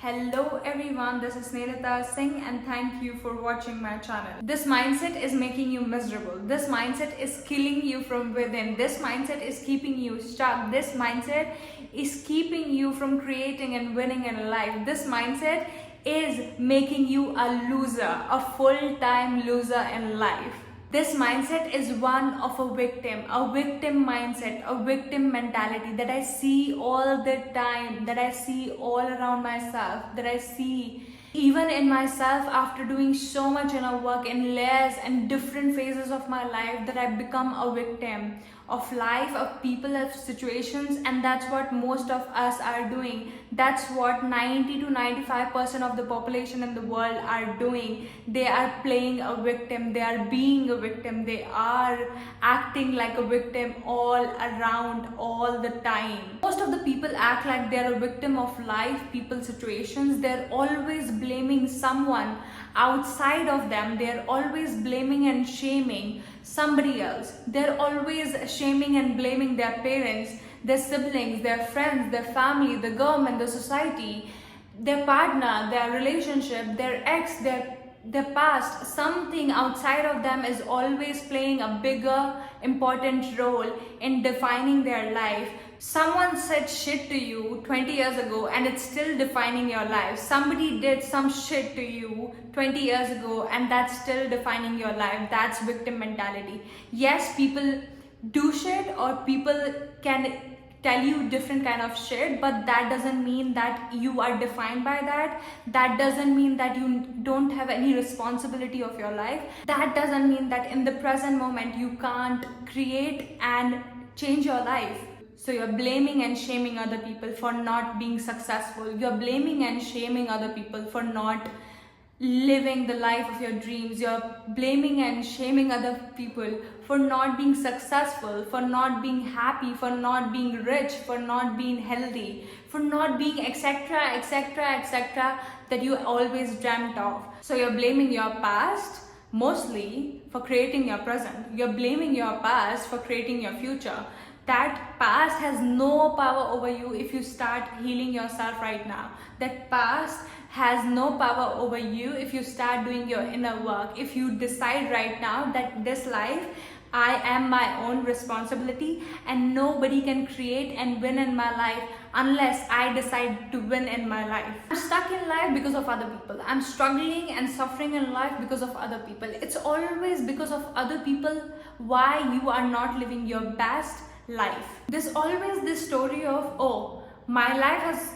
Hello everyone, this is Snehlata Singh and thank you for watching my channel. This mindset is making you miserable. This mindset is killing you from within. This mindset is keeping you stuck. This mindset is keeping you from creating and winning in life. This mindset is making you a loser, a full-time loser in life. This mindset is one of a victim mindset, a victim mentality that I see all the time, that I see all around myself, that I see even in myself after doing so much inner work in layers and different phases of my life, that I become a victim of life, of people, of situations, and that's what most of us are doing. That's what 90 to 95% of the population in the world are doing. They are playing a victim, they are being a victim, they are acting like a victim all around, all the time. Most of the people act like they're a victim of life, people, situations. They're always blaming someone outside of them. They're always blaming and shaming somebody else. They're always shaming and blaming their parents, their siblings, their friends, their family, the government, the society, their partner, their relationship, their ex, their past. Something outside of them is always playing a bigger, important role in defining their life. Someone said shit to you 20 years ago and it's still defining your life. Somebody did some shit to you 20 years ago and that's still defining your life. That's victim mentality. Yes, people do shit or people can tell you different kind of shit, but that doesn't mean that you are defined by that. That doesn't mean that you don't have any responsibility of your life. That doesn't mean that in the present moment you can't create and change your life. So you're blaming and shaming other people for not being successful. You're blaming and shaming other people for not living the life of your dreams. You're blaming and shaming other people for not being successful, for not being happy, for not being rich, for not being healthy, for not being etc, that you always dreamt of. So you're blaming your past mostly for creating your present. You're blaming your past for creating your future. That past has no power over you if you start healing yourself right now. That past has no power over you if you start doing your inner work. If you decide right now that this life, I am my own responsibility and nobody can create and win in my life unless I decide to win in my life. I'm stuck in life because of other people. I'm struggling and suffering in life because of other people. It's always because of other people why you are not living your best life. There's always this story of, oh, my life has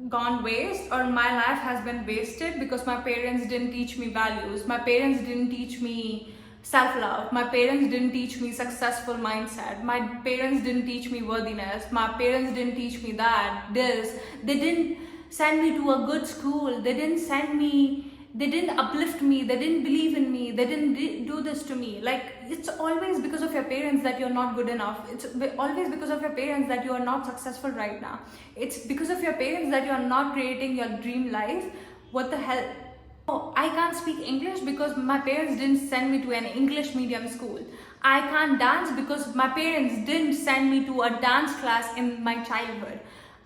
gone waste or my life has been wasted because my parents didn't teach me values. My parents didn't teach me self-love. My parents didn't teach me successful mindset. My parents didn't teach me worthiness. My parents didn't teach me that, this. They didn't send me to a good school. They didn't uplift me, they didn't believe in me, they didn't do this to me. Like, it's always because of your parents that you're not good enough. It's always because of your parents that you are not successful right now. It's because of your parents that you are not creating your dream life. What the hell? Oh, I can't speak English because my parents didn't send me to an English medium school. I can't dance because my parents didn't send me to a dance class in my childhood.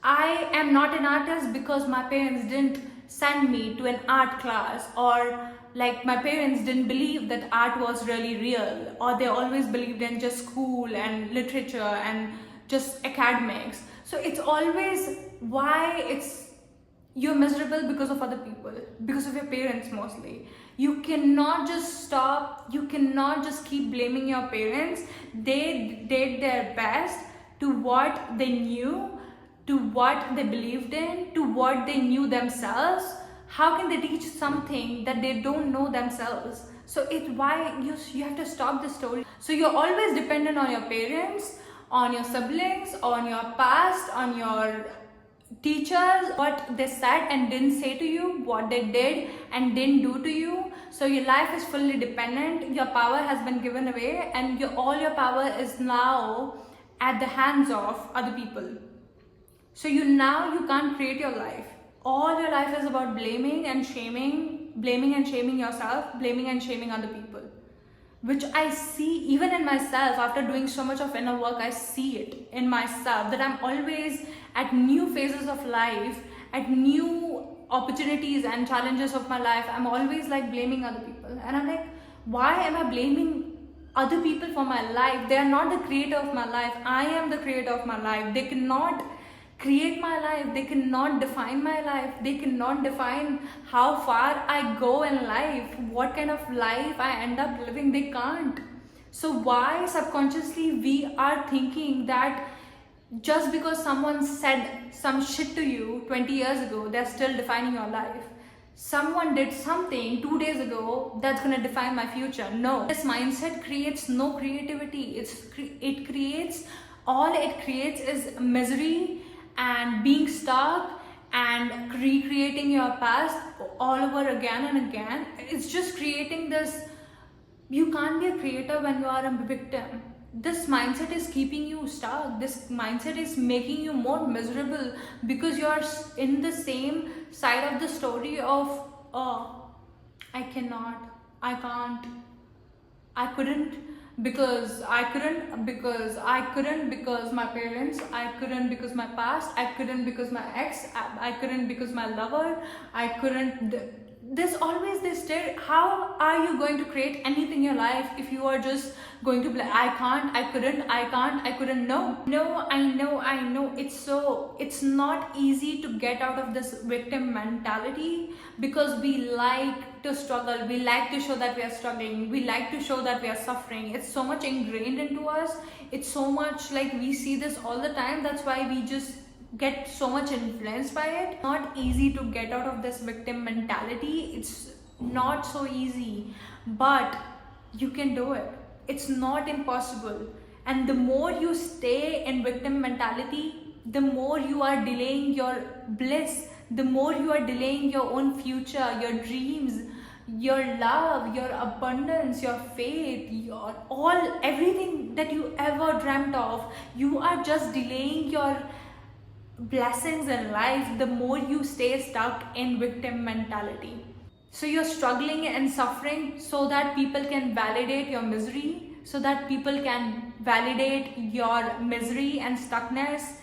I am not an artist because my parents didn't send me to an art class, or like my parents didn't believe that art was really real, or they always believed in just school and literature and just academics. So it's always why you're miserable because of other people, because of your parents mostly. You cannot just stop, you cannot just keep blaming your parents. They did their best to what they knew, to what they believed in, to what they knew themselves. How can they teach something that they don't know themselves? So it's why you have to stop the story. So you're always dependent on your parents, on your siblings, on your past, on your teachers, what they said and didn't say to you, what they did and didn't do to you. So your life is fully dependent. Your power has been given away and all your power is now at the hands of other people. So you can't create your life. All your life is about blaming and shaming yourself, blaming and shaming other people. Which I see even in myself after doing so much of inner work. I see it in myself that I'm always at new phases of life, at new opportunities and challenges of my life, I'm always like blaming other people. And I'm like, why am I blaming other people for my life? They are not the creator of my life. I am the creator of my life. They cannot create my life. They cannot define my life. They cannot define how far I go in life, what kind of life I end up living. They can't. So why subconsciously we are thinking that just because someone said some shit to you 20 years ago, they're still defining your life? Someone did something 2 days ago that's gonna define my future. No, this mindset creates no creativity. It creates, all it creates is misery and being stuck and recreating your past all over again and again. It's just creating this. You can't be a creator when you are a victim. This mindset is keeping you stuck. This mindset is making you more miserable because you are in the same side of the story of, oh, I cannot, I can't, I couldn't, because I couldn't, because my parents, I couldn't because my past, I couldn't because my ex, I couldn't because my lover, I couldn't. There's always this state. How are you going to create anything in your life if you are just going to be like, I can't, I couldn't, I can't, I couldn't? No, I know. It's not easy to get out of this victim mentality because we like to struggle. We like to show that we are struggling. We like to show that we are suffering. It's so much ingrained into us. It's so much like we see this all the time. That's why we just get so much influenced by it. Not easy to get out of this victim mentality. It's not so easy, but you can do it. It's not impossible. And the more you stay in victim mentality, the more you are delaying your bliss, the more you are delaying your own future, your dreams, your love, your abundance, your faith, your everything that you ever dreamt of. You are just delaying your blessings in life the more you stay stuck in victim mentality. So you're struggling and suffering so that people can validate your misery, so that people can validate your misery and stuckness,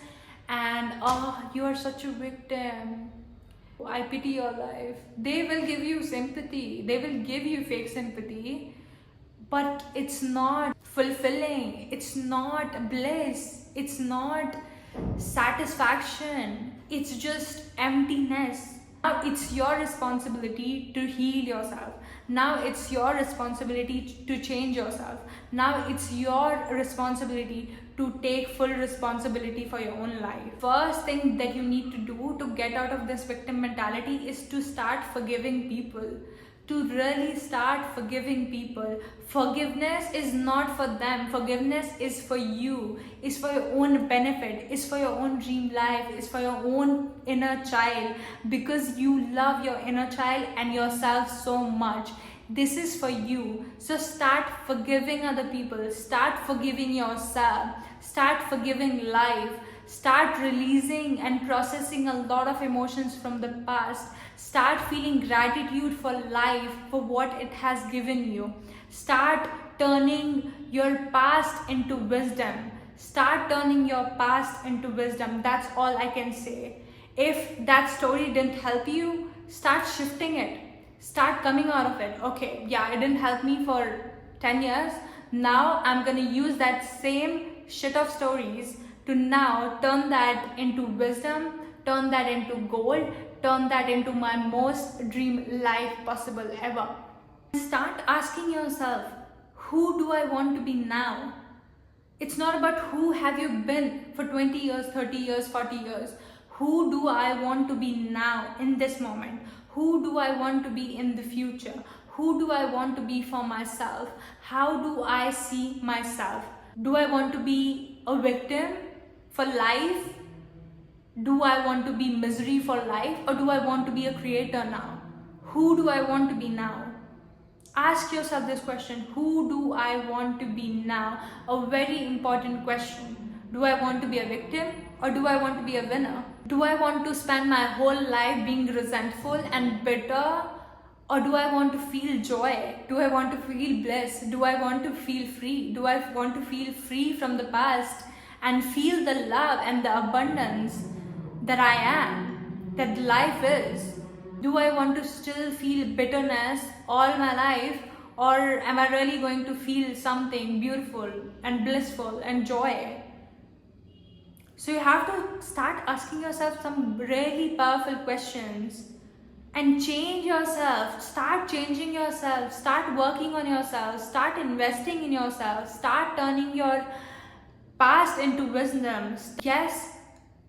and oh, you are such a victim, I pity your life. They will give you sympathy, they will give you fake sympathy, but it's not fulfilling, it's not bliss, it's not satisfaction, it's just emptiness. Now it's your responsibility to heal yourself. Now it's your responsibility to change yourself. Now it's your responsibility to take full responsibility for your own life. First thing that you need to do to get out of this victim mentality is to start forgiving people. To really start forgiving people. Forgiveness is not for them. Forgiveness is for you. It's for your own benefit. It's for your own dream life. It's for your own inner child. Because you love your inner child and yourself so much. This is for you. So start forgiving other people. Start forgiving yourself. Start forgiving life. Start releasing and processing a lot of emotions from the past. Start feeling gratitude for life, for what it has given you. Start turning your past into wisdom. Start turning your past into wisdom. That's all I can say. If that story didn't help you, start shifting it. Start coming out of it. Okay, yeah, it didn't help me for 10 years. Now I'm gonna use that same shit of stories to now turn that into wisdom, turn that into gold, turn that into my most dream life possible ever. Start asking yourself, who do I want to be now? It's not about who have you been for 20 years, 30 years, 40 years. Who do I want to be now in this moment? Who do I want to be in the future? Who do I want to be for myself? How do I see myself? Do I want to be a victim for life? Do I want to be misery for life, or do I want to be a creator now? Who do I want to be now? Ask yourself this question, who do I want to be now? A very important question. Do I want to be a victim, or do I want to be a winner? Do I want to spend my whole life being resentful and bitter, or do I want to feel joy? Do I want to feel bliss? Do I want to feel free? Do I want to feel free from the past and feel the love and the abundance that I am, that life is? Do I want to still feel bitterness all my life, or am I really going to feel something beautiful and blissful and joy? So you have to start asking yourself some really powerful questions and change yourself. Start changing yourself, start working on yourself, start investing in yourself, start turning your past into wisdom. Yes,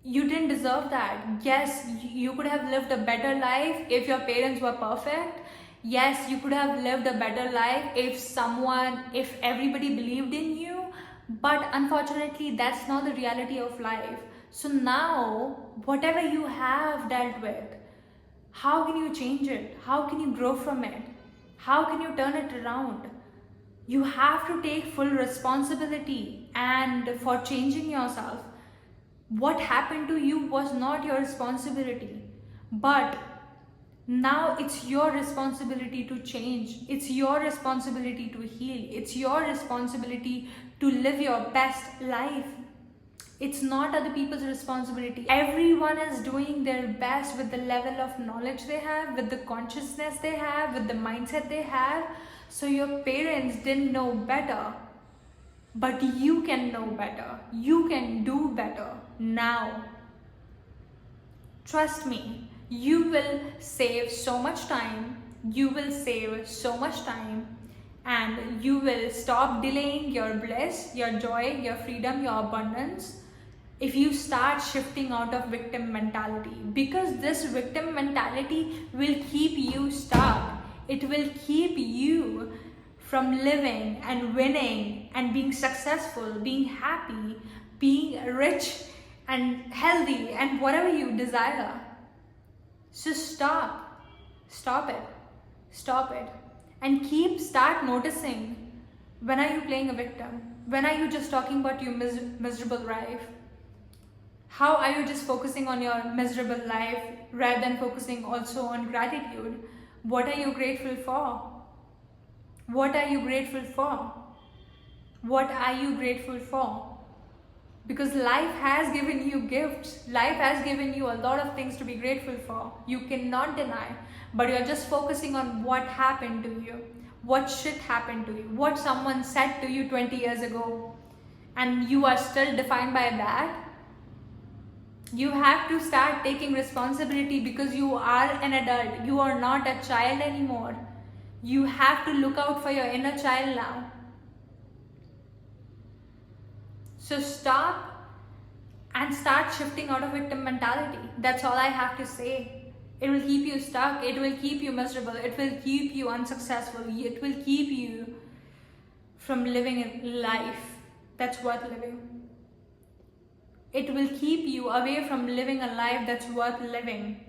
you didn't deserve that. Yes, you could have lived a better life if your parents were perfect. Yes, you could have lived a better life if everybody believed in you. But unfortunately, that's not the reality of life. So now, whatever you have dealt with, how can you change it? How can you grow from it? How can you turn it around? You have to take full responsibility and for changing yourself. What happened to you was not your responsibility, but now it's your responsibility to change. It's your responsibility to heal. It's your responsibility to live your best life. It's not other people's responsibility. Everyone is doing their best with the level of knowledge they have, with the consciousness they have, with the mindset they have. So your parents didn't know better, but you can know better. You can do better now. Trust me, you will save so much time. You will save so much time, and you will stop delaying your bliss, your joy, your freedom, your abundance if you start shifting out of victim mentality. Because this victim mentality will keep you stuck. It will keep you from living and winning and being successful, being happy, being rich and healthy and whatever you desire. So stop it, and start noticing, when are you playing a victim? When are you just talking about your miserable life? How are you just focusing on your miserable life rather than focusing also on gratitude? What are you grateful for? What are you grateful for? What are you grateful for? Because life has given you gifts. Life has given you a lot of things to be grateful for. You cannot deny. But you're just focusing on what happened to you. What shit happened to you. What someone said to you 20 years ago. And you are still defined by that. You have to start taking responsibility because you are an adult. You are not a child anymore. You have to look out for your inner child now. So stop and start shifting out of victim mentality. That's all I have to say. It will keep you stuck. It will keep you miserable. It will keep you unsuccessful. It will keep you from living a life that's worth living. It will keep you away from living a life that's worth living.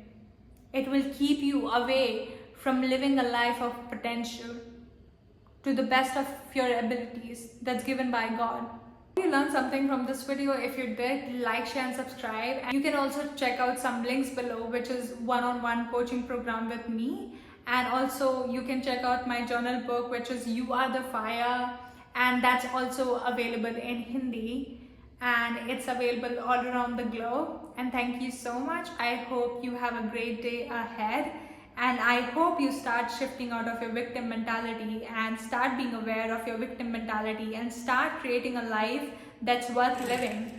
It will keep you away from living a life of potential to the best of your abilities that's given by God. If you learned something from this video, if you did, like, share and subscribe. And you can also check out some links below, which is one-on-one coaching program with me. And also you can check out my journal book, which is You Are the Fire. And that's also available in Hindi. And it's available all around the globe. And thank you so much. I hope you have a great day ahead. And I hope you start shifting out of your victim mentality and start being aware of your victim mentality and start creating a life that's worth living.